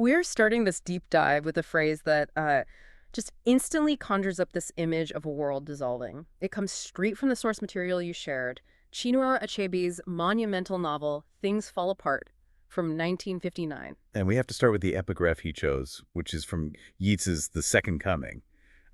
We're starting this deep dive with a phrase that just instantly conjures up this image of a world dissolving. It comes straight from the source material you shared, Chinua Achebe's monumental novel, Things Fall Apart, from 1959. And we have to start with the epigraph he chose, which is from Yeats's The Second Coming.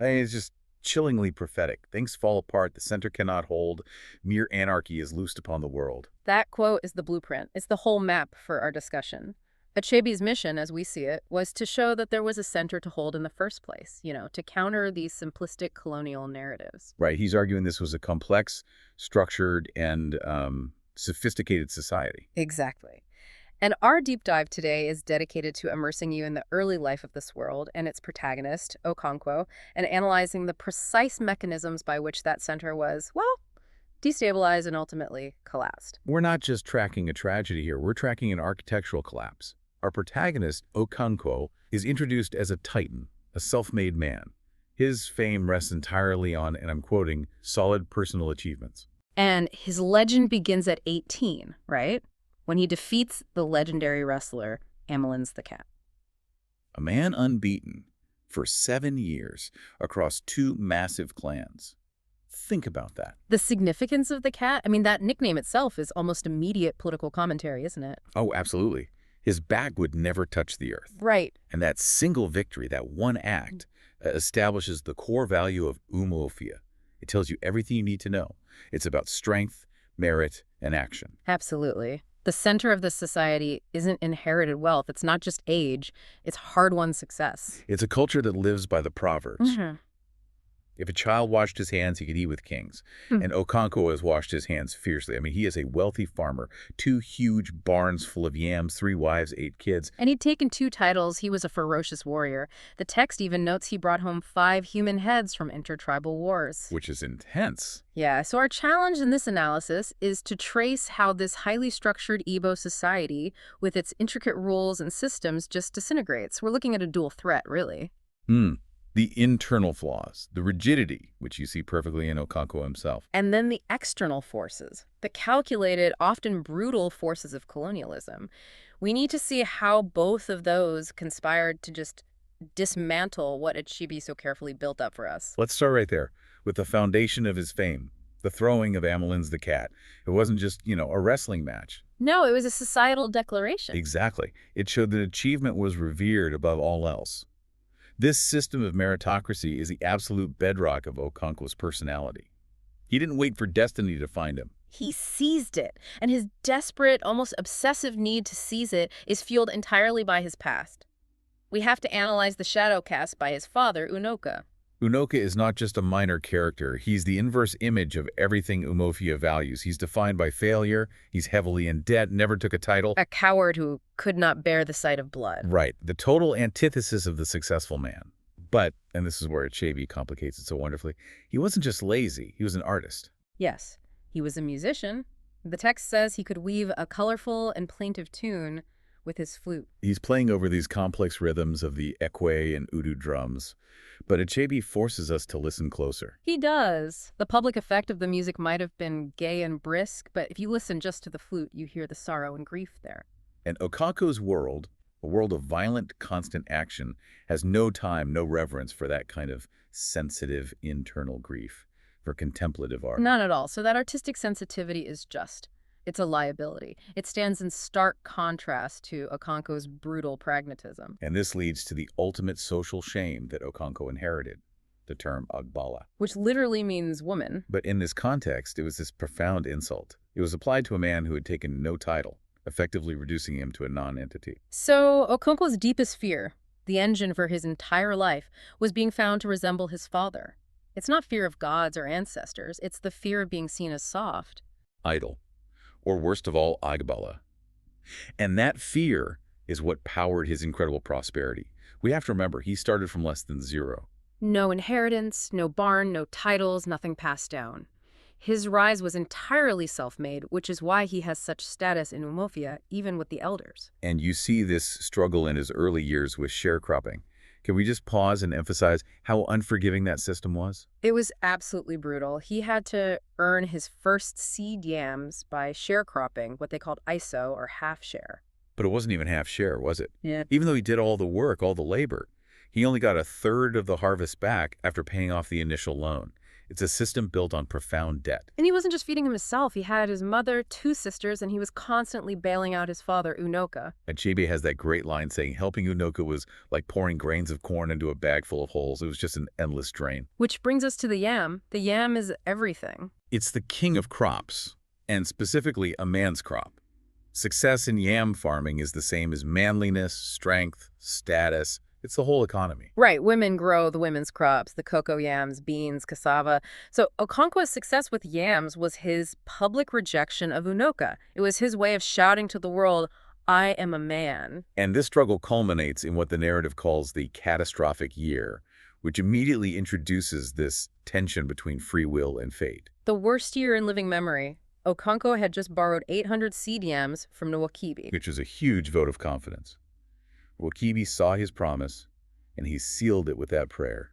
I mean, it's just chillingly prophetic. Things fall apart, the center cannot hold, mere anarchy is loosed upon the world. That quote is the blueprint. It's the whole map for our discussion. Achebe's mission, as we see it, was to show that there was a center to hold in the first place, to counter these simplistic colonial narratives. Right, he's arguing this was a complex, structured, and sophisticated society. Exactly. And our deep dive today is dedicated to immersing you in the early life of this world and its protagonist, Okonkwo, and analyzing the precise mechanisms by which that center was, well, destabilized and ultimately collapsed. We're not just tracking a tragedy here, we're tracking an architectural collapse. Our protagonist, Okonkwo, is introduced as a titan, a self-made man. His fame rests entirely on, and I'm quoting, solid personal achievements. And his legend begins at 18, right? When he defeats the legendary wrestler, Amelins the cat. A man unbeaten for 7 years across 2 massive clans. Think about that. The significance of the cat, I mean, that nickname itself is almost immediate political commentary, isn't it? Oh, absolutely. His back would never touch the earth. Right. And that single victory, that one act, establishes the core value of umofia. It tells you everything you need to know. It's about strength, merit, and action. Absolutely. The center of this society isn't inherited wealth. It's not just age. It's hard-won success. It's a culture that lives by the proverbs. Mm-hmm. If a child washed his hands, he could eat with kings. And Okonkwo has washed his hands fiercely. I mean, he is a wealthy farmer. 2 huge barns full of yams, 3 wives, 8 kids. And he'd taken 2 titles. He was a ferocious warrior. The text even notes he brought home 5 human heads from intertribal wars. Which is intense. Yeah, so our challenge in this analysis is to trace how this highly structured Igbo society, with its intricate rules and systems, just disintegrates. We're looking at a dual threat, really. The internal flaws, the rigidity, which you see perfectly in Okonkwo himself. And then the external forces, the calculated, often brutal forces of colonialism. We need to see how both of those conspired to just dismantle what Achebe so carefully built up for us. Let's start right there, with the foundation of his fame, the throwing of Amelins the cat. It wasn't just, a wrestling match. No, it was a societal declaration. Exactly. It showed that achievement was revered above all else. This system of meritocracy is the absolute bedrock of Okonkwo's personality. He didn't wait for destiny to find him. He seized it, and his desperate, almost obsessive need to seize it is fueled entirely by his past. We have to analyze the shadow cast by his father, Unoka. Unoka is not just a minor character. He's the inverse image of everything Umofia values. He's defined by failure. He's heavily in debt, never took a title. A coward who could not bear the sight of blood. Right. The total antithesis of the successful man. But, and this is where Achebe complicates it so wonderfully, he wasn't just lazy. He was an artist. Yes, he was a musician. The text says he could weave a colorful and plaintive tune with his flute. He's playing over these complex rhythms of the ekwe and udu drums. But Achebe forces us to listen closer. He does. The public effect of the music might have been gay and brisk, but if you listen just to the flute, you hear the sorrow and grief there. And Okonkwo's world, a world of violent, constant action, has no time, no reverence for that kind of sensitive internal grief, for contemplative art. None at all. So that artistic sensitivity is just. It's a liability. It stands in stark contrast to Okonkwo's brutal pragmatism. And this leads to the ultimate social shame that Okonkwo inherited, the term agbala. Which literally means woman. But in this context, it was this profound insult. It was applied to a man who had taken no title, effectively reducing him to a non-entity. So Okonkwo's deepest fear, the engine for his entire life, was being found to resemble his father. It's not fear of gods or ancestors. It's the fear of being seen as soft. Idle. Or worst of all, agbala. And that fear is what powered his incredible prosperity. We have to remember, he started from less than 0. No inheritance, no barn, no titles, nothing passed down. His rise was entirely self-made, which is why he has such status in Umofia, even with the elders. And you see this struggle in his early years with sharecropping. Can we just pause and emphasize how unforgiving that system was? It was absolutely brutal. He had to earn his first seed yams by sharecropping, what they called ISO, or half share. But it wasn't even half share, was it? Yeah. Even though he did all the work, all the labor, he only got a third of the harvest back after paying off the initial loan. It's a system built on profound debt. And he wasn't just feeding himself. He had his mother, 2 sisters, and he was constantly bailing out his father, Unoka. Achebe has that great line saying helping Unoka was like pouring grains of corn into a bag full of holes. It was just an endless drain. Which brings us to the yam. The yam is everything. It's the king of crops, and specifically a man's crop. Success in yam farming is the same as manliness, strength, status. It's the whole economy. Right, women grow the women's crops, the cocoa yams, beans, cassava. So Okonkwo's success with yams was his public rejection of Unoka. It was his way of shouting to the world, I am a man. And this struggle culminates in what the narrative calls the catastrophic year, which immediately introduces this tension between free will and fate. The worst year in living memory. Okonkwo had just borrowed 800 seed yams from Achebe. Which is a huge vote of confidence. Achebe saw his promise, and he sealed it with that prayer.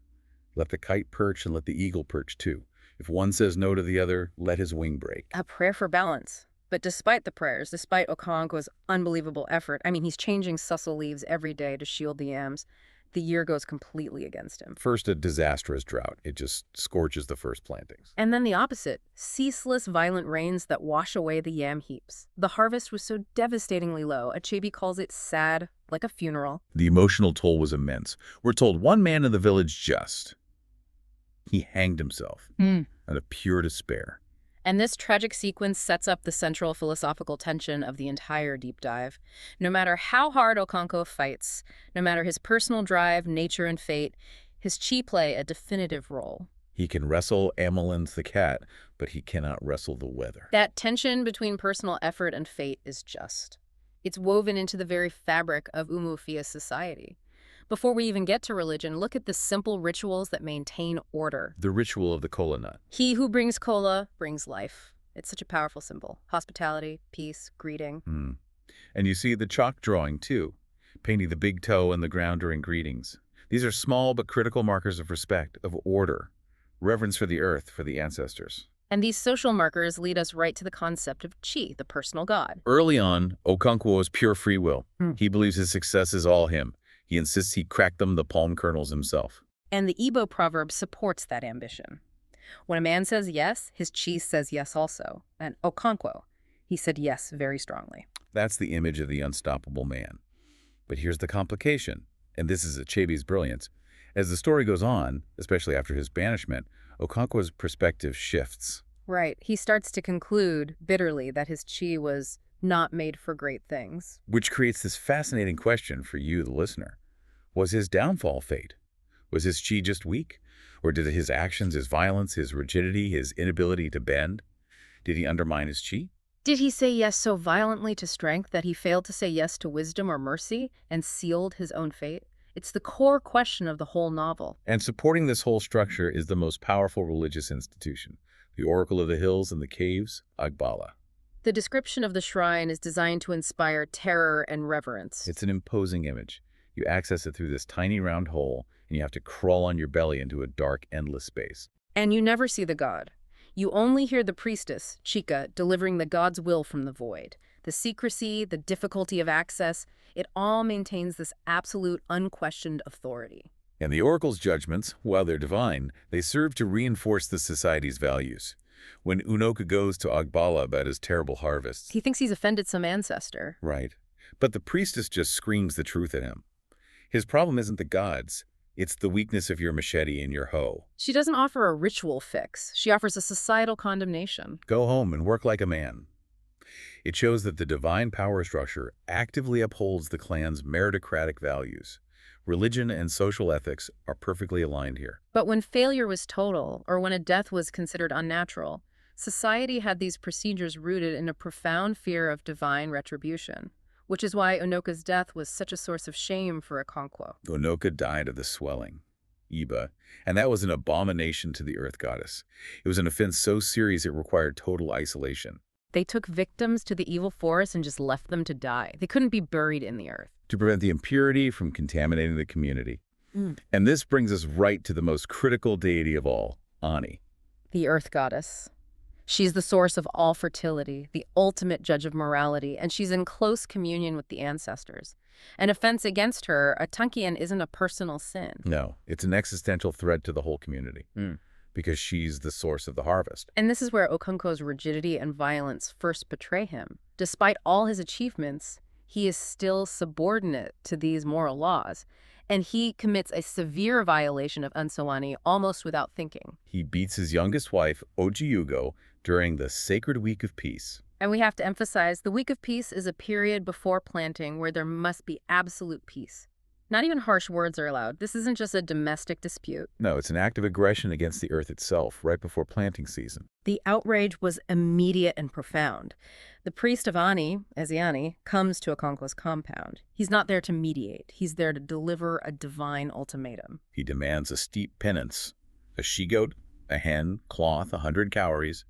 Let the kite perch and let the eagle perch too. If one says no to the other, let his wing break. A prayer for balance. But despite the prayers, despite Okonkwo's unbelievable effort, he's changing sussel leaves every day to shield the yams, the year goes completely against him. First, a disastrous drought. It just scorches the first plantings. And then the opposite, ceaseless violent rains that wash away the yam heaps. The harvest was so devastatingly low, Achebe calls it sad, like a funeral. The emotional toll was immense. We're told one man in the village he hanged himself out of pure despair. And this tragic sequence sets up the central philosophical tension of the entire deep dive. No matter how hard Okonkwo fights, no matter his personal drive, nature, and fate, his chi play a definitive role. He can wrestle Amelins the cat, but he cannot wrestle the weather. That tension between personal effort and fate is just. It's woven into the very fabric of Umufia's society. Before we even get to religion, look at the simple rituals that maintain order. The ritual of the kola nut. He who brings kola brings life. It's such a powerful symbol. Hospitality, peace, greeting. And you see the chalk drawing, too, painting the big toe in the ground during greetings. These are small but critical markers of respect, of order, reverence for the earth, for the ancestors. And these social markers lead us right to the concept of chi, the personal god. Early on, Okonkwo is pure free will. He believes his success is all him. He insists he cracked them the palm kernels himself. And the Igbo proverb supports that ambition. When a man says yes, his chi says yes also. And Okonkwo, he said yes very strongly. That's the image of the unstoppable man. But here's the complication, and this is Achebe's brilliance. As the story goes on, especially after his banishment, Okonkwo's perspective shifts. Right. He starts to conclude bitterly that his chi was not made for great things. Which creates this fascinating question for you, the listener. Was his downfall fate? Was his chi just weak? Or did his actions, his violence, his rigidity, his inability to bend, did he undermine his chi? Did he say yes so violently to strength that he failed to say yes to wisdom or mercy and sealed his own fate? It's the core question of the whole novel. And supporting this whole structure is the most powerful religious institution, the Oracle of the Hills and the Caves, Agbala. The description of the shrine is designed to inspire terror and reverence. It's an imposing image. You access it through this tiny round hole, and you have to crawl on your belly into a dark, endless space. And you never see the god. You only hear the priestess, Chika, delivering the god's will from the void. The secrecy, the difficulty of access, it all maintains this absolute, unquestioned authority. And the Oracle's judgments, while they're divine, they serve to reinforce the society's values. When Unoka goes to Agbala about his terrible harvests, He thinks he's offended some ancestor. right. But the priestess just screams the truth at him. His problem isn't the gods. It's the weakness of your machete and your hoe. She doesn't offer a ritual fix. She offers a societal condemnation. Go home and work like a man. It shows that the divine power structure actively upholds the clan's meritocratic values. Religion and social ethics are perfectly aligned here. But when failure was total, or when a death was considered unnatural, society had these procedures rooted in a profound fear of divine retribution, which is why Unoka's death was such a source of shame for Okonkwo. Unoka died of the swelling, Iba, and that was an abomination to the earth goddess. It was an offense so serious it required total isolation. They took victims to the evil forest and just left them to die. They couldn't be buried in the earth. To prevent the impurity from contaminating the community. And this brings us right to the most critical deity of all, Ani. The earth goddess. She's the source of all fertility, the ultimate judge of morality, and she's in close communion with the ancestors. An offense against her, a Tunkian, isn't a personal sin. No, it's an existential threat to the whole community because she's the source of the harvest. And this is where Okonkwo's rigidity and violence first betray him. Despite all his achievements, he is still subordinate to these moral laws, and he commits a severe violation of Nsawani almost without thinking. He beats his youngest wife, Ojiugo, during the Sacred Week of Peace. And we have to emphasize, the Week of Peace is a period before planting where there must be absolute peace. Not even harsh words are allowed. This isn't just a domestic dispute. No, it's an act of aggression against the earth itself, right before planting season. The outrage was immediate and profound. The priest of Ezeani, comes to Okonkwo's compound. He's not there to mediate. He's there to deliver a divine ultimatum. He demands a steep penance, a she-goat, a hen, cloth, 100 cowries.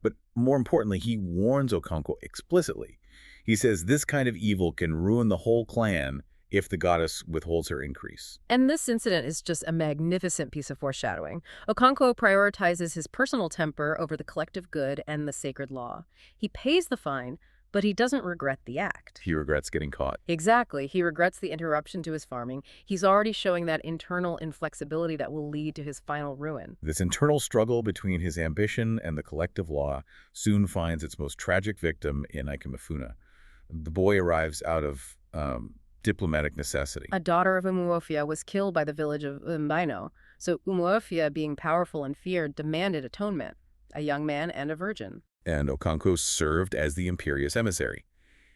But more importantly, he warns Okonkwo explicitly. He says this kind of evil can ruin the whole clan if the goddess withholds her increase. And this incident is just a magnificent piece of foreshadowing. Okonkwo prioritizes his personal temper over the collective good and the sacred law. He pays the fine, but he doesn't regret the act. He regrets getting caught. Exactly. He regrets the interruption to his farming. He's already showing that internal inflexibility that will lead to his final ruin. This internal struggle between his ambition and the collective law soon finds its most tragic victim in Ikemefuna. The boy arrives out of diplomatic necessity. A daughter of Umuofia was killed by the village of Mbaino, so Umuofia, being powerful and feared, demanded atonement, a young man and a virgin. And Okonkwo served as the imperious emissary.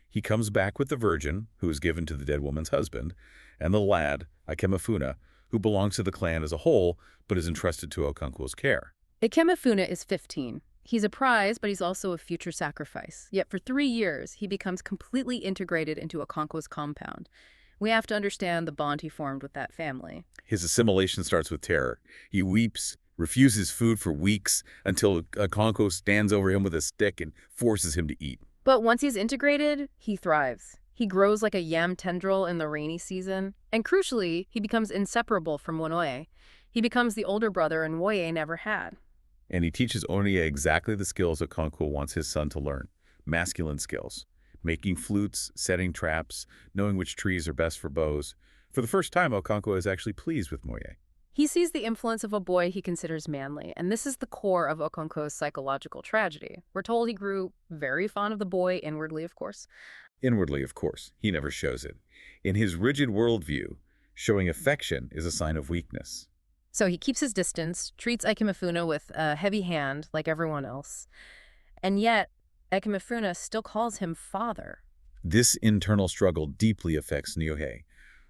He comes back with the virgin, who is given to the dead woman's husband, and the lad, Ikemefuna, who belongs to the clan as a whole, but is entrusted to Okonkwo's care. Ikemefuna is 15. He's a prize, but he's also a future sacrifice. Yet for 3 years, he becomes completely integrated into Okonkwo's compound. We have to understand the bond he formed with that family. His assimilation starts with terror. He weeps, refuses food for weeks, until Okonkwo stands over him with a stick and forces him to eat. But once he's integrated, he thrives. He grows like a yam tendril in the rainy season. And crucially, he becomes inseparable from Wonoye. He becomes the older brother Nwoye never had. And he teaches Onye exactly the skills Okonkwo wants his son to learn. Masculine skills. Making flutes, setting traps, knowing which trees are best for bows. For the first time, Okonkwo is actually pleased with Moye. He sees the influence of a boy he considers manly, and this is the core of Okonkwo's psychological tragedy. We're told he grew very fond of the boy, inwardly, of course. Inwardly, of course. He never shows it. In his rigid worldview, showing affection is a sign of weakness. So he keeps his distance, treats Ikemefuna with a heavy hand like everyone else. And yet, Ikemefuna still calls him father. This internal struggle deeply affects Nyohei.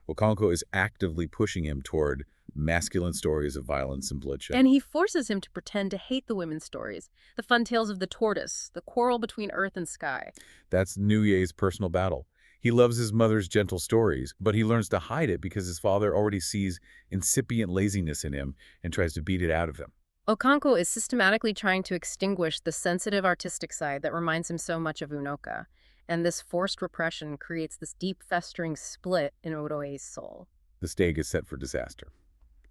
Okonkwo is actively pushing him toward masculine stories of violence and bloodshed. And he forces him to pretend to hate the women's stories, the fun tales of the tortoise, the quarrel between earth and sky. That's Nyohei's personal battle. He loves his mother's gentle stories, but he learns to hide it because his father already sees incipient laziness in him and tries to beat it out of him. Okonkwo is systematically trying to extinguish the sensitive artistic side that reminds him so much of Unoka, and this forced repression creates this deep festering split in Oroe's soul. The stage is set for disaster,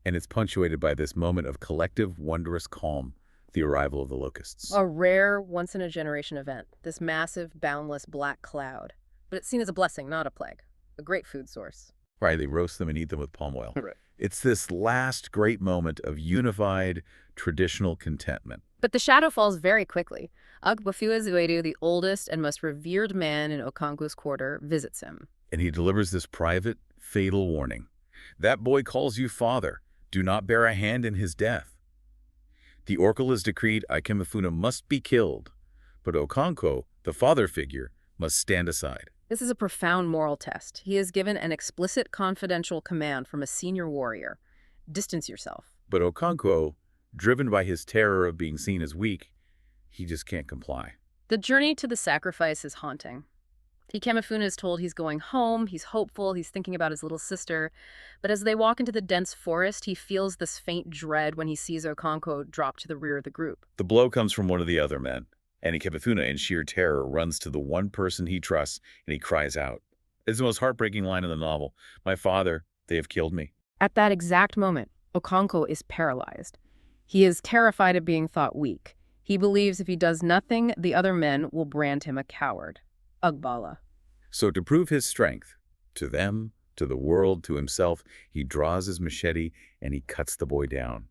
and it's punctuated by this moment of collective, wondrous calm, the arrival of the locusts. A rare, once-in-a-generation event, this massive, boundless black cloud. But it's seen as a blessing, not a plague. A great food source. Right, they roast them and eat them with palm oil. Right. It's this last great moment of unified, traditional contentment. But the shadow falls very quickly. Agbafuazuedu, the oldest and most revered man in Okonkwo's quarter, visits him. And he delivers this private, fatal warning. That boy calls you father. Do not bear a hand in his death. The oracle has decreed Ikemefuna must be killed, but Okonkwo, the father figure, must stand aside. This is a profound moral test. He is given an explicit confidential command from a senior warrior. Distance yourself. But Okonkwo, driven by his terror of being seen as weak, he just can't comply. The journey to the sacrifice is haunting. Ikemefuna is told he's going home, he's hopeful, he's thinking about his little sister. But as they walk into the dense forest, he feels this faint dread when he sees Okonkwo drop to the rear of the group. The blow comes from one of the other men, and Ikemefuna, in sheer terror, runs to the one person he trusts, and he cries out. It's the most heartbreaking line in the novel. My father, they have killed me. At that exact moment, Okonkwo is paralyzed. He is terrified of being thought weak. He believes if he does nothing, the other men will brand him a coward. Ugbala. So to prove his strength, to them, to the world, to himself, he draws his machete and he cuts the boy down.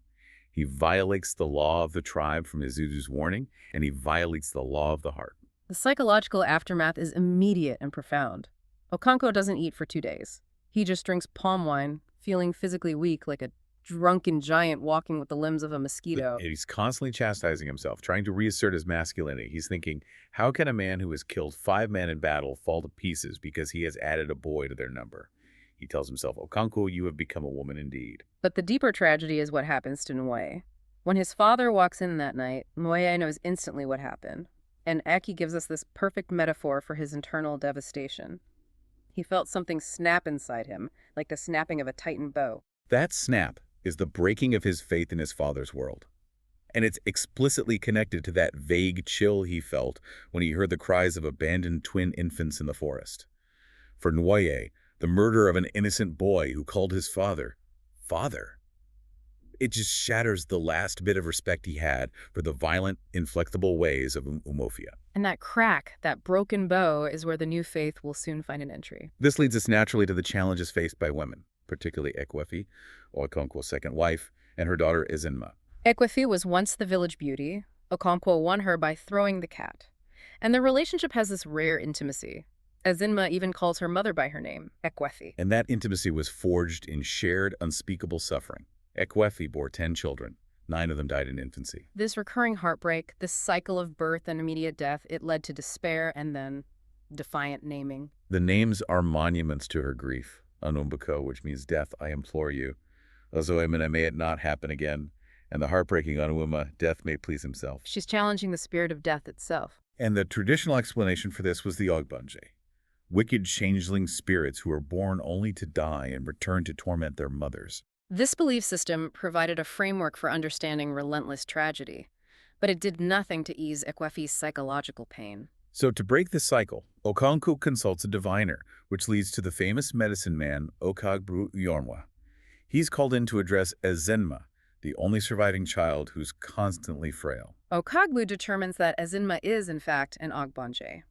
He violates the law of the tribe from Izuzu's warning, and he violates the law of the heart. The psychological aftermath is immediate and profound. Okonkwo doesn't eat for 2 days. He just drinks palm wine, feeling physically weak like a drunken giant walking with the limbs of a mosquito. And he's constantly chastising himself, trying to reassert his masculinity. He's thinking, how can a man who has killed 5 men in battle fall to pieces because he has added a boy to their number? He tells himself, Okonkwo, you have become a woman indeed. But the deeper tragedy is what happens to Nwoye. When his father walks in that night, Nwoye knows instantly what happened. And Eki gives us this perfect metaphor for his internal devastation. He felt something snap inside him, like the snapping of a tightened bow. That snap is the breaking of his faith in his father's world. And it's explicitly connected to that vague chill he felt when he heard the cries of abandoned twin infants in the forest. For Nwoye, the murder of an innocent boy who called his father, father. It just shatters the last bit of respect he had for the violent, inflexible ways of Umofia. And that crack, that broken bow, is where the new faith will soon find an entry. This leads us naturally to the challenges faced by women, particularly Ekwefi, Okonkwo's second wife, and her daughter Izinma. Ekwefi was once the village beauty. Okonkwo won her by throwing the cat. And the relationship has this rare intimacy. Izinma even calls her mother by her name, Ekwefi. And that intimacy was forged in shared, unspeakable suffering. Ekwefi bore 10 children. 9 of them died in infancy. This recurring heartbreak, this cycle of birth and immediate death, it led to despair and then defiant naming. The names are monuments to her grief. Anumbako, which means death, I implore you. Ozoemina, may it not happen again. And the heartbreaking Anuuma, death may please himself. She's challenging the spirit of death itself. And the traditional explanation for this was the Ogbanje, wicked changeling spirits who are born only to die and return to torment their mothers. This belief system provided a framework for understanding relentless tragedy, but it did nothing to ease Ekwefi's psychological pain. So to break this cycle, Okonkwo consults a diviner, which leads to the famous medicine man Okagbu Yornwa. He's called in to address Ezinma, the only surviving child who's constantly frail. Okagbu determines that Ezinma is, in fact, an Ogbanje.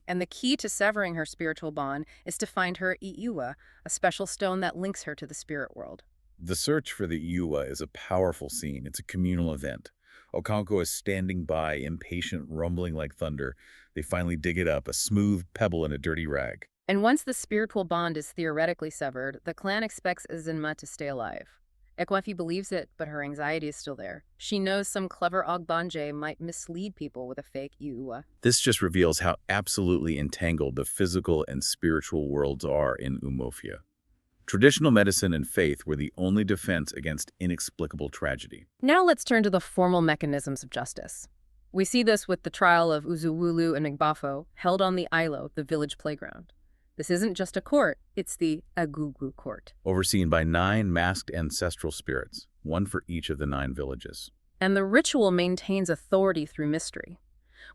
And the key to severing her spiritual bond is to find her Iuwa, a special stone that links her to the spirit world. The search for the Iuwa is a powerful scene. It's a communal event. Okonkwo is standing by, impatient, rumbling like thunder. They finally dig it up, a smooth pebble in a dirty rag. And once the spiritual bond is theoretically severed, the clan expects Ezinma to stay alive. Ekwefi believes it, but her anxiety is still there. She knows some clever Ogbanje might mislead people with a fake Iuwa. This just reveals how absolutely entangled the physical and spiritual worlds are in Umofia. Traditional medicine and faith were the only defense against inexplicable tragedy. Now let's turn to the formal mechanisms of justice. We see this with the trial of Uzuwulu and Migbafo, held on the Ilo, the village playground. This isn't just a court, it's the Agugu court. Overseen by 9 masked ancestral spirits, one for each of the 9 villages. And the ritual maintains authority through mystery.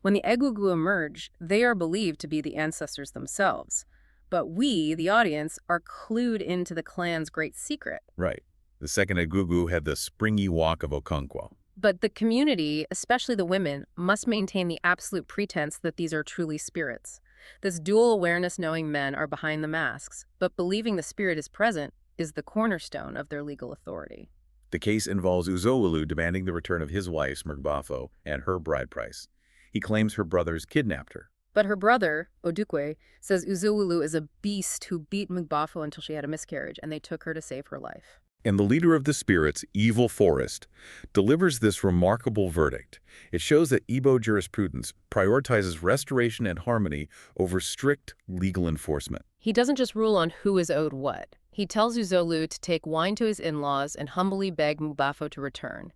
When the Agugu emerge, they are believed to be the ancestors themselves. But we, the audience, are clued into the clan's great secret. Right. The second Agugu had the springy walk of Okonkwo. But the community, especially the women, must maintain the absolute pretense that these are truly spirits. This dual awareness knowing men are behind the masks, but believing the spirit is present is the cornerstone of their legal authority. The case involves Uzowulu demanding the return of his wife, Migbafo, and her bride price. He claims her brothers kidnapped her. But her brother, Odukwe, says Uzuwulu is a beast who beat Migbafo until she had a miscarriage, and they took her to save her life. And the leader of the spirits, Evil Forest, delivers this remarkable verdict. It shows that Igbo jurisprudence prioritizes restoration and harmony over strict legal enforcement. He doesn't just rule on who is owed what. He tells Uzolu to take wine to his in-laws and humbly beg Migbafo to return.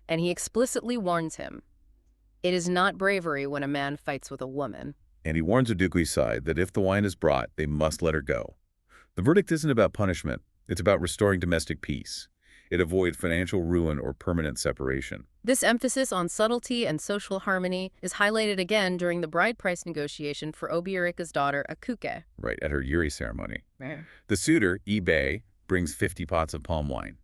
And he explicitly warns him, it is not bravery when a man fights with a woman. And he warns Odukwe's side that if the wine is brought, they must let her go. The verdict isn't about punishment. It's about restoring domestic peace. It avoids financial ruin or permanent separation. This emphasis on subtlety and social harmony is highlighted again during the bride price negotiation for Obiorika's daughter, Akuke. Right, at her Yuri ceremony. Yeah. The suitor, Ibe, brings 50 pots of palm wine.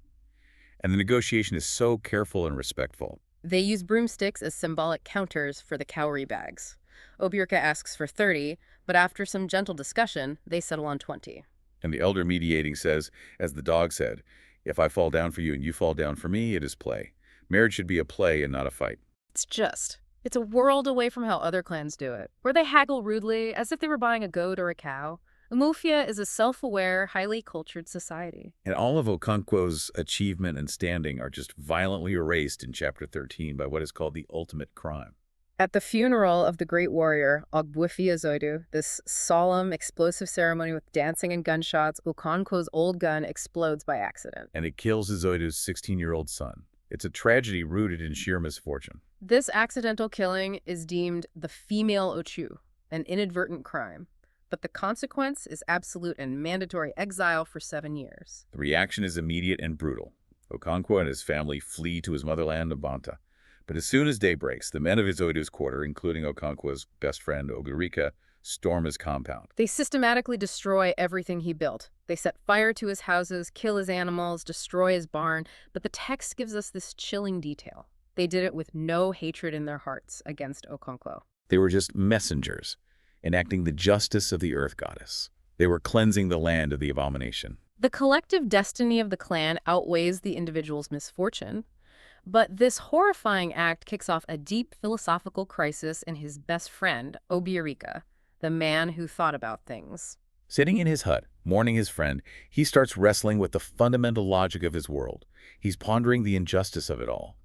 And the negotiation is so careful and respectful. They use broomsticks as symbolic counters for the cowrie bags. Obirika asks for 30, but after some gentle discussion, they settle on 20. And the elder mediating says, as the dog said, if I fall down for you and you fall down for me, it is play. Marriage should be a play and not a fight. It's a world away from how other clans do it, where they haggle rudely as if they were buying a goat or a cow. Umufia is a self-aware, highly cultured society. And all of Okonkwo's achievement and standing are just violently erased in Chapter 13 by what is called the ultimate crime. At the funeral of the great warrior, Ogbwifia Zoidu, this solemn, explosive ceremony with dancing and gunshots, Okonkwo's old gun explodes by accident. And it kills Zoidu's 16-year-old son. It's a tragedy rooted in sheer misfortune. This accidental killing is deemed the female Ochu, an inadvertent crime. But the consequence is absolute and mandatory exile for 7 years. The reaction is immediate and brutal. Okonkwo and his family flee to his motherland, Mbanta. But as soon as day breaks, the men of Zoidu's quarter, including Okonkwo's best friend, Obirika, storm his compound. They systematically destroy everything he built. They set fire to his houses, kill his animals, destroy his barn. But the text gives us this chilling detail. They did it with no hatred in their hearts against Okonkwo. They were just messengers, enacting the justice of the earth goddess. They were cleansing the land of the abomination. The collective destiny of the clan outweighs the individual's misfortune. But this horrifying act kicks off a deep philosophical crisis in his best friend, Obirika, the man who thought about things. Sitting in his hut, mourning his friend, he starts wrestling with the fundamental logic of his world. He's pondering the injustice of it all.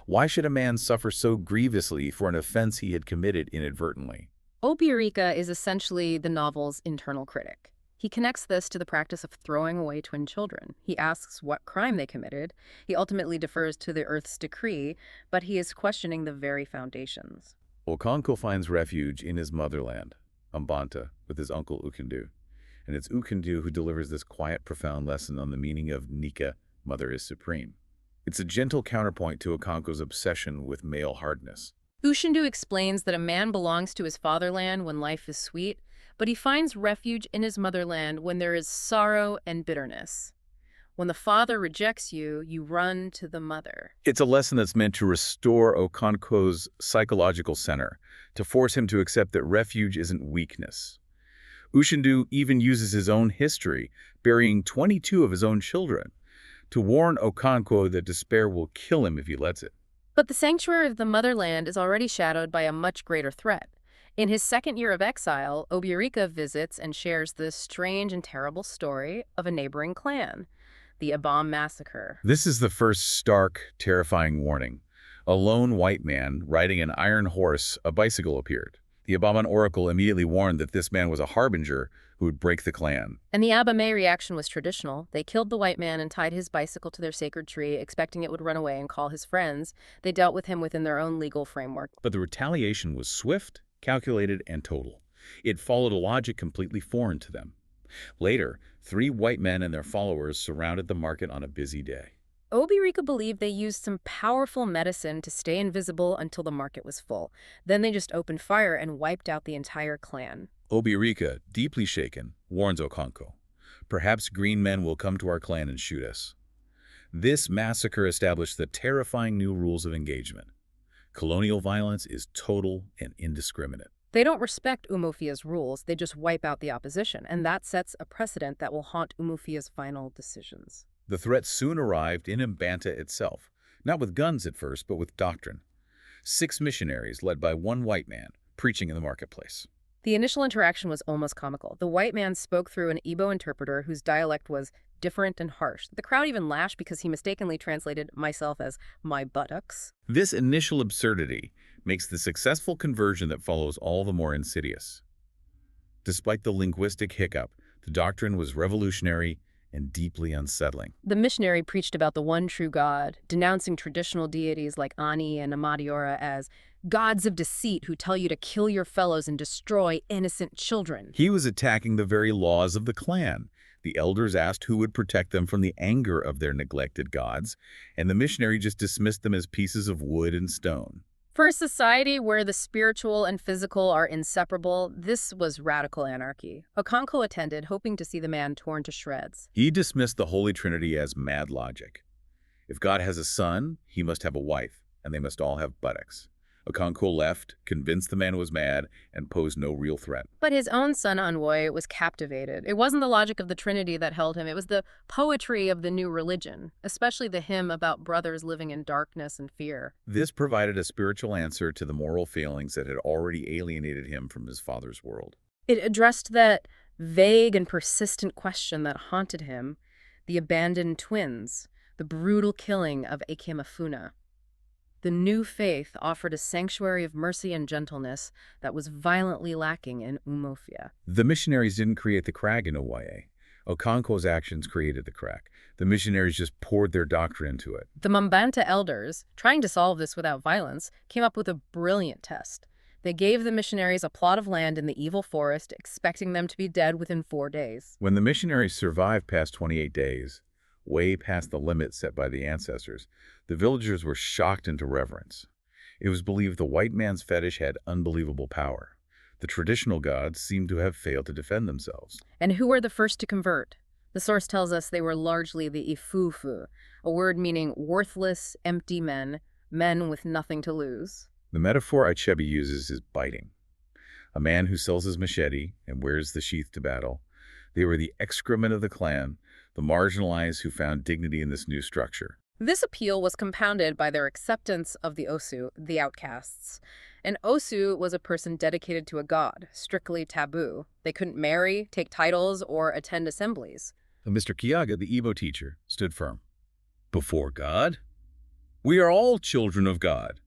Why should a man suffer so grievously for an offense he had committed inadvertently? Obirika is essentially the novel's internal critic. He connects this to the practice of throwing away twin children. He asks what crime they committed. He ultimately defers to the Earth's decree, but he is questioning the very foundations. Okonkwo finds refuge in his motherland, Mbanta, with his uncle Ukundu. And it's Ukundu who delivers this quiet, profound lesson on the meaning of Nika, mother is supreme. It's a gentle counterpoint to Okonkwo's obsession with male hardness. Ushindu explains that a man belongs to his fatherland when life is sweet, but he finds refuge in his motherland when there is sorrow and bitterness. When the father rejects you, you run to the mother. It's a lesson that's meant to restore Okonkwo's psychological center, to force him to accept that refuge isn't weakness. Ushindu even uses his own history, burying 22 of his own children, to warn Okonkwo that despair will kill him if he lets it. But the sanctuary of the motherland is already shadowed by a much greater threat. In his second year of exile, Obirika visits and shares the strange and terrible story of a neighboring clan, the Abam massacre. This is the first stark, terrifying warning. A lone white man riding an iron horse, a bicycle appeared. The Abaman oracle immediately warned that this man was a harbinger who would break the clan. And the Abame reaction was traditional. They killed the white man and tied his bicycle to their sacred tree, expecting it would run away and call his friends. They dealt with him within their own legal framework. But the retaliation was swift, calculated, and total. It followed a logic completely foreign to them. Later, 3 white men and their followers surrounded the market on a busy day. Obirika believed they used some powerful medicine to stay invisible until the market was full. Then they just opened fire and wiped out the entire clan. Obirika, deeply shaken, warns Okonkwo, "Perhaps green men will come to our clan and shoot us." This massacre established the terrifying new rules of engagement. Colonial violence is total and indiscriminate. They don't respect Umufia's rules, they just wipe out the opposition, and that sets a precedent that will haunt Umufia's final decisions. The threat soon arrived in Mbanta itself, not with guns at first, but with doctrine. 6 missionaries led by 1 white man, preaching in the marketplace. The initial interaction was almost comical. The white man spoke through an Igbo interpreter whose dialect was different and harsh. The crowd even lashed because he mistakenly translated myself as my buttocks. This initial absurdity makes the successful conversion that follows all the more insidious. Despite the linguistic hiccup, the doctrine was revolutionary and deeply unsettling. The missionary preached about the one true God, denouncing traditional deities like Ani and Amadiora as gods of deceit who tell you to kill your fellows and destroy innocent children. He was attacking the very laws of the clan. The elders asked who would protect them from the anger of their neglected gods, and the missionary just dismissed them as pieces of wood and stone. For a society where the spiritual and physical are inseparable, this was radical anarchy. Okonkwo attended, hoping to see the man torn to shreds. He dismissed the Holy Trinity as mad logic. If God has a son, he must have a wife. and they must all have buttocks. Okonkwo left, convinced the man was mad, and posed no real threat. But his own son Onwoy was captivated. It wasn't the logic of the Trinity that held him, it was the poetry of the new religion, especially the hymn about brothers living in darkness and fear. This provided a spiritual answer to the moral failings that had already alienated him from his father's world. It addressed that vague and persistent question that haunted him, the abandoned twins, the brutal killing of Ekemefuna. The new faith offered a sanctuary of mercy and gentleness that was violently lacking in Umuofia. The missionaries didn't create the crag in Owaye. Okonkwo's actions created the crack. The missionaries just poured their doctrine into it. The Mambanta elders, trying to solve this without violence, came up with a brilliant test. They gave the missionaries a plot of land in the evil forest, expecting them to be dead within 4 days. When the missionaries survived past 28 days, way past the limit set by the ancestors, the villagers were shocked into reverence. It was believed the white man's fetish had unbelievable power. The traditional gods seemed to have failed to defend themselves. And who were the first to convert? The source tells us they were largely the ifufu, a word meaning worthless, empty men, men with nothing to lose. The metaphor Achebe uses is biting. A man who sells his machete and wears the sheath to battle. They were the excrement of the clan, the marginalized who found dignity in this new structure. This appeal was compounded by their acceptance of the Osu, the outcasts. An Osu was a person dedicated to a god, strictly taboo. They couldn't marry, take titles, or attend assemblies. Mr. Kiyaga, the Igbo teacher, stood firm. Before God? We are all children of God.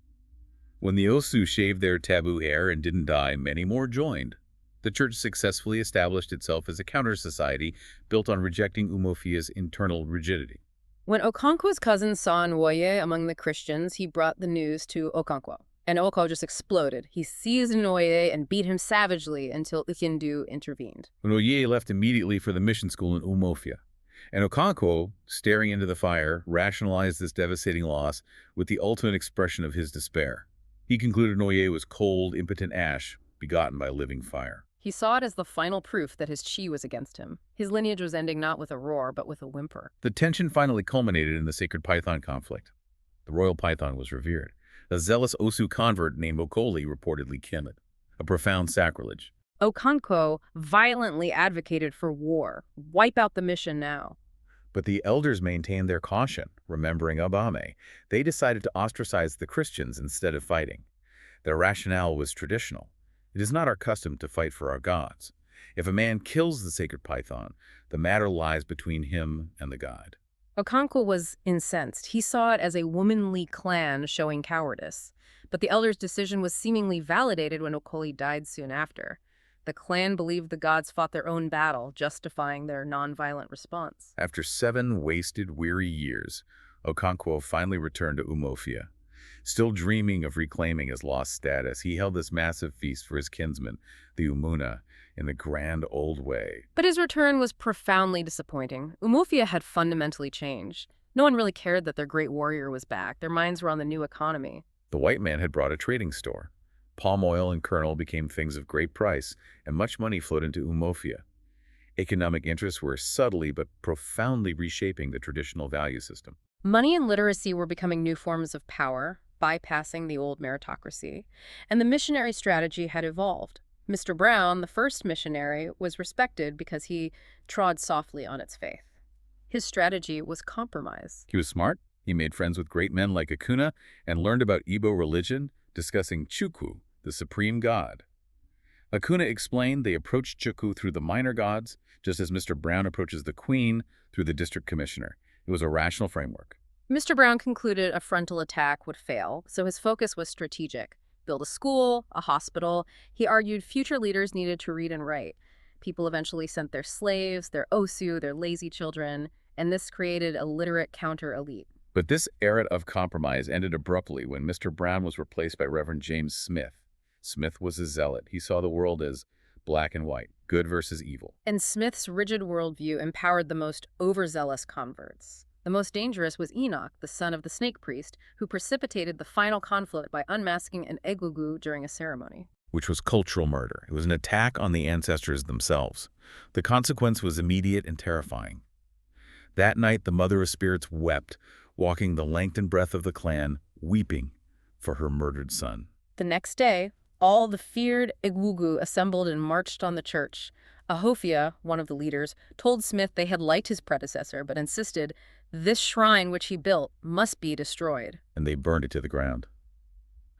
When the Osu shaved their taboo hair and didn't die, many more joined. The church successfully established itself as a counter-society built on rejecting Umuofia's internal rigidity. When Okonkwo's cousin saw Nwoye among the Christians, he brought the news to Okonkwo. And Oko just exploded. He seized Nwoye and beat him savagely until Ikindu intervened. Nwoye left immediately for the mission school in Umuofia. And Okonkwo, staring into the fire, rationalized this devastating loss with the ultimate expression of his despair. He concluded Nwoye was cold, impotent ash, begotten by living fire. He saw it as the final proof that his chi was against him. His lineage was ending not with a roar, but with a whimper. The tension finally culminated in the sacred python conflict. The royal python was revered. A zealous Osu convert named Okoli reportedly killed it. A profound sacrilege. Okonkwo violently advocated for war. Wipe out the mission now. But the elders maintained their caution, remembering Abame. They decided to ostracize the Christians instead of fighting. Their rationale was traditional. It is not our custom to fight for our gods. If a man kills the sacred python, the matter lies between him and the god. Okonkwo was incensed. He saw it as a womanly clan showing cowardice. But the elders' decision was seemingly validated when Okoli died soon after. The clan believed the gods fought their own battle, justifying their nonviolent response. After 7 wasted, weary years, Okonkwo finally returned to Umuofia. Still dreaming of reclaiming his lost status, he held this massive feast for his kinsmen, the Umuna, in the grand old way. But his return was profoundly disappointing. Umuofia had fundamentally changed. No one really cared that their great warrior was back. Their minds were on the new economy. The white man had brought a trading store. Palm oil and kernel became things of great price, and much money flowed into Umuofia. Economic interests were subtly but profoundly reshaping the traditional value system. Money and literacy were becoming new forms of power, bypassing the old meritocracy, and the missionary strategy had evolved. Mr. Brown, the first missionary, was respected because he trod softly on its faith. His strategy was compromise. He was smart. He made friends with great men like Akuna and learned about Igbo religion, discussing Chukwu, the supreme god. Akuna explained they approached Chukwu through the minor gods, just as Mr. Brown approaches the queen through the district commissioner. It was a rational framework. Mr. Brown concluded a frontal attack would fail, so his focus was strategic. Build a school, a hospital. He argued future leaders needed to read and write. People eventually sent their slaves, their Osu, their lazy children, and this created a literate counter-elite. But this era of compromise ended abruptly when Mr. Brown was replaced by Reverend James Smith. Smith was a zealot. He saw the world as black and white, good versus evil. And Smith's rigid worldview empowered the most overzealous converts. The most dangerous was Enoch, the son of the snake priest, who precipitated the final conflict by unmasking an egugu during a ceremony. Which was cultural murder. It was an attack on the ancestors themselves. The consequence was immediate and terrifying. That night, the Mother of Spirits wept, walking the length and breadth of the clan, weeping, for her murdered son. The next day, all the feared Igwugu assembled and marched on the church. Ahofia, one of the leaders, told Smith they had liked his predecessor, but insisted this shrine which he built must be destroyed. And they burned it to the ground.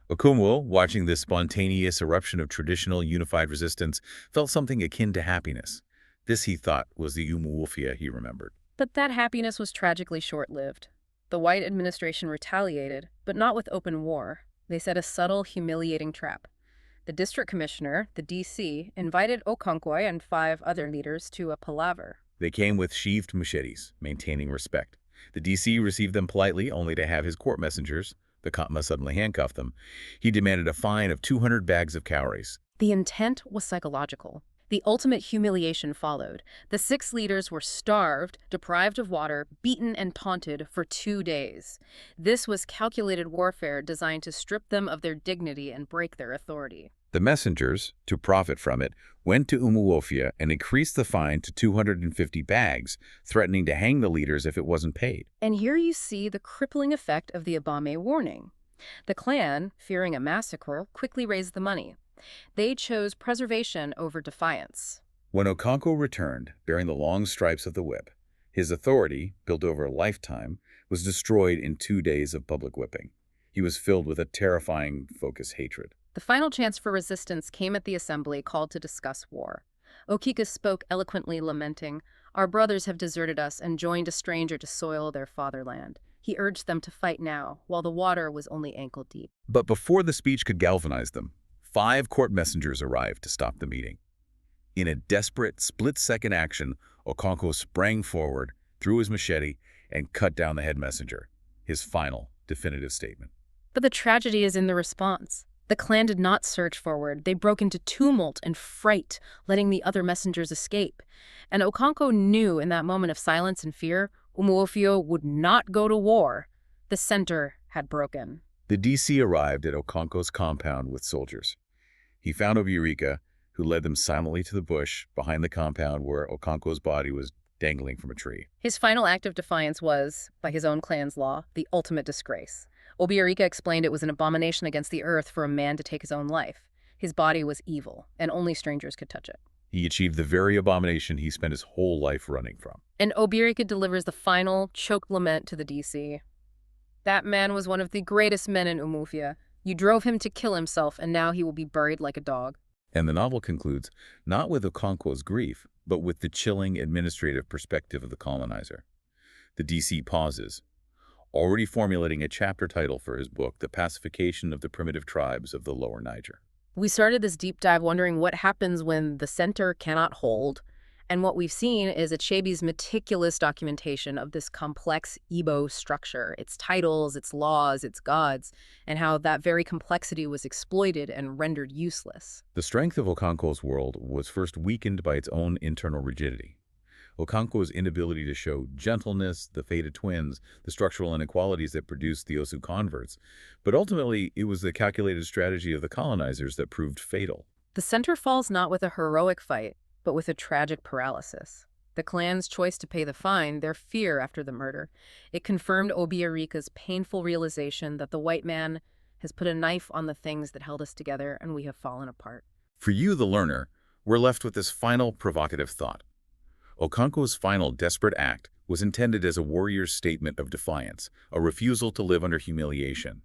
Okonkwo, watching this spontaneous eruption of traditional unified resistance, felt something akin to happiness. This, he thought, was the Umuofia he remembered. But that happiness was tragically short-lived. The white administration retaliated, but not with open war. They set a subtle, humiliating trap. The district commissioner, the DC, invited Okonkwo and 5 other leaders to a palaver. They came with sheathed machetes, maintaining respect. The DC received them politely, only to have his court messengers, the Katma, suddenly handcuff them. He demanded a fine of 200 bags of cowries. The intent was psychological. The ultimate humiliation followed. The 6 leaders were starved, deprived of water, beaten and taunted for 2 days. This was calculated warfare designed to strip them of their dignity and break their authority. The messengers, to profit from it, went to Umuofia and increased the fine to 250 bags, threatening to hang the leaders if it wasn't paid. And here you see the crippling effect of the Abame warning. The clan, fearing a massacre, quickly raised the money. They chose preservation over defiance. When Okonkwo returned, bearing the long stripes of the whip, his authority, built over a lifetime, was destroyed in 2 days of public whipping. He was filled with a terrifying, focused hatred. The final chance for resistance came at the assembly called to discuss war. Okika spoke eloquently, lamenting, "Our brothers have deserted us and joined a stranger to soil their fatherland." He urged them to fight now, while the water was only ankle deep. But before the speech could galvanize them, 5 court messengers arrived to stop the meeting. In a desperate, split-second action, Okonkwo sprang forward, threw his machete, and cut down the head messenger, his final, definitive statement. But the tragedy is in the response. The clan did not surge forward. They broke into tumult and fright, letting the other messengers escape. And Okonkwo knew in that moment of silence and fear, Umuofia would not go to war. The center had broken. The DC arrived at Okonkwo's compound with soldiers. He found Obiorika, who led them silently to the bush behind the compound where Okonkwo's body was dangling from a tree. His final act of defiance was, by his own clan's law, the ultimate disgrace. Obiorika explained it was an abomination against the earth for a man to take his own life. His body was evil, and only strangers could touch it. He achieved the very abomination he spent his whole life running from. And Obiorika delivers the final, choked lament to the DC. "That man was one of the greatest men in Umuofia. You drove him to kill himself, and now he will be buried like a dog." And the novel concludes not with Okonkwo's grief, but with the chilling administrative perspective of the colonizer. The DC pauses, already formulating a chapter title for his book, The Pacification of the Primitive Tribes of the Lower Niger. We started this deep dive wondering what happens when the center cannot hold, and what we've seen is Achebe's meticulous documentation of this complex Igbo structure, its titles, its laws, its gods, and how that very complexity was exploited and rendered useless. The strength of Okonkwo's world was first weakened by its own internal rigidity. Okonkwo's inability to show gentleness, the fated twins, the structural inequalities that produced the Osu converts. But ultimately, it was the calculated strategy of the colonizers that proved fatal. The center falls not with a heroic fight, but with a tragic paralysis. The clan's choice to pay the fine, their fear after the murder, it confirmed Obiorika's painful realization that the white man has put a knife on the things that held us together and we have fallen apart. For you, the learner, we're left with this final provocative thought. Okonkwo's final desperate act was intended as a warrior's statement of defiance, a refusal to live under humiliation.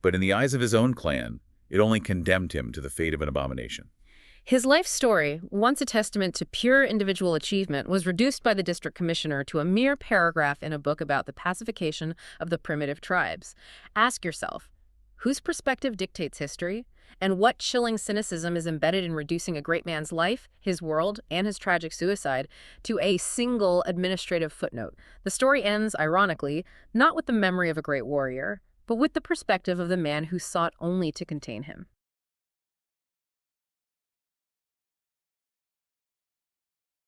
But in the eyes of his own clan, it only condemned him to the fate of an abomination. His life story, once a testament to pure individual achievement, was reduced by the district commissioner to a mere paragraph in a book about the pacification of the primitive tribes. Ask yourself, whose perspective dictates history? And what chilling cynicism is embedded in reducing a great man's life, his world, and his tragic suicide to a single administrative footnote? The story ends, ironically, not with the memory of a great warrior, but with the perspective of the man who sought only to contain him.